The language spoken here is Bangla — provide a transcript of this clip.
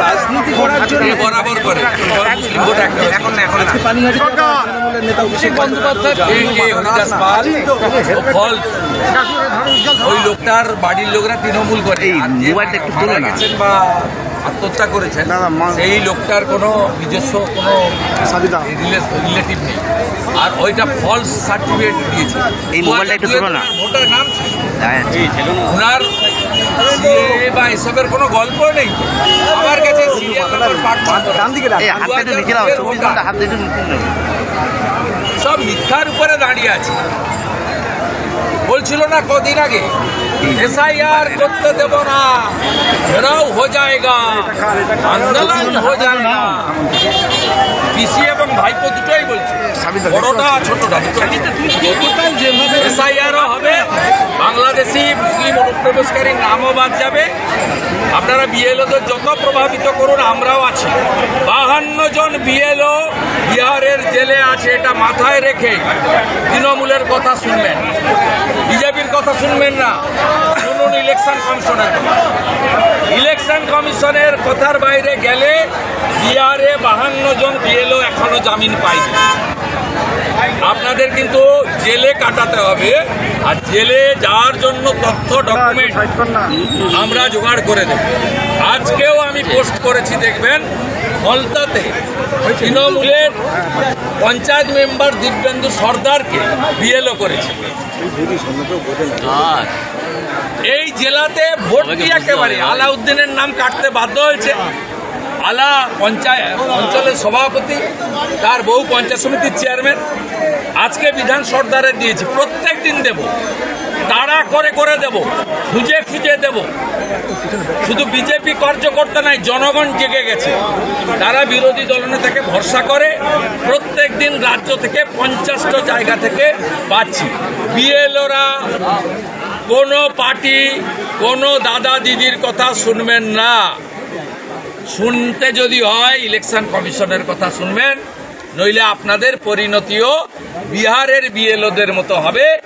রাজনীতি করার জন্য বরাবর করে এখন অভিষেক বন্দ্যোপাধ্যায় ওই লোকটার বাড়ির লোকরা তৃণমূল করে গেছেন বা আত্মহত্যা করেছেন, সেই লোকটার কোনো নিজস্ব কোনো রিলেটিভ নেই, আর ওইটা ফলস সার্টিফিকেট দিয়েছে। এই মোবাইলটা একটু ধরো না, ভোটার নাম ওনার সিএ বা এসবের কোনো গল্প নেই। আমার কাছে সব মিথ্যার উপরে দাঁড়িয়ে আছে। বলছিল না কদিন আগে এসআইআর করতে দেব না, ঘেরাও হো যায়গা, আন্দোলন হো যায়গা। পিসি এবং ভাইপো দুটোই বলছে, বড়টা ছোটটা এসআইআরও হবে, বাংলাদেশি মুসলিম অনুপ্রবেশকারীর নামও বাদ যাবে। আপনারা বিএলওদের যত প্রভাবিত করুন, আমরাও আছি। 52 জন বিএলও বিহারের জেলে আছে, এটা মাথায় রেখে তৃণমূলের কথা শুনবেন, বিজেপির কথা শুনবেন না। শুনুন ইলেকশন কমিশনের কথা। ইলেকশন কমিশনের কথার বাইরে গেলে বিহারে 52 জন বিএলও এখনো জামিন পায়নি। আপনাদের কিন্তু জেলে কাটাতে হবে, আর জেলে যাওয়ার জন্য তথ্য ডকুমেন্ট আমরা জোগাড় করে দেব। আজকেও আমি পোস্ট করেছি, দেখবেন ফলতাতে তৃণমূলের পঞ্চায়েত মেম্বার দিব্যেন্দু সর্দারকে বিএলও করেছে। এই জেলাতে ভোট দিয়ে একেবারে আলাউদ্দিনের নাম কাটতে বাধ্য হয়েছে। আলা অঞ্চলের সভাপতি, তার বউ পঞ্চায়েত সমিতির চেয়ারম্যান। আজকে বিধান সর্দারে দিয়েছি, প্রত্যেক দিন দেব, তাড়া করে দেব, খুঁজে দেব। শুধু বিজেপি কার্যকর্তা নাই, জনগণ জেগে গেছে। তারা বিরোধী দলনেতাকে ভরসা করে প্রত্যেক দিন রাজ্য থেকে 50টা জায়গা থেকে পাচ্ছি। বিএলওরা কোনো পার্টি, কোনো দাদা দিদির কথা শুনবেন না। শুনতে যদি হয় ইলেকশন কমিশনের কথা শুনবেন, নইলে আপনাদের পরিণতিও বিহারের বিএলওদের মতো হবে।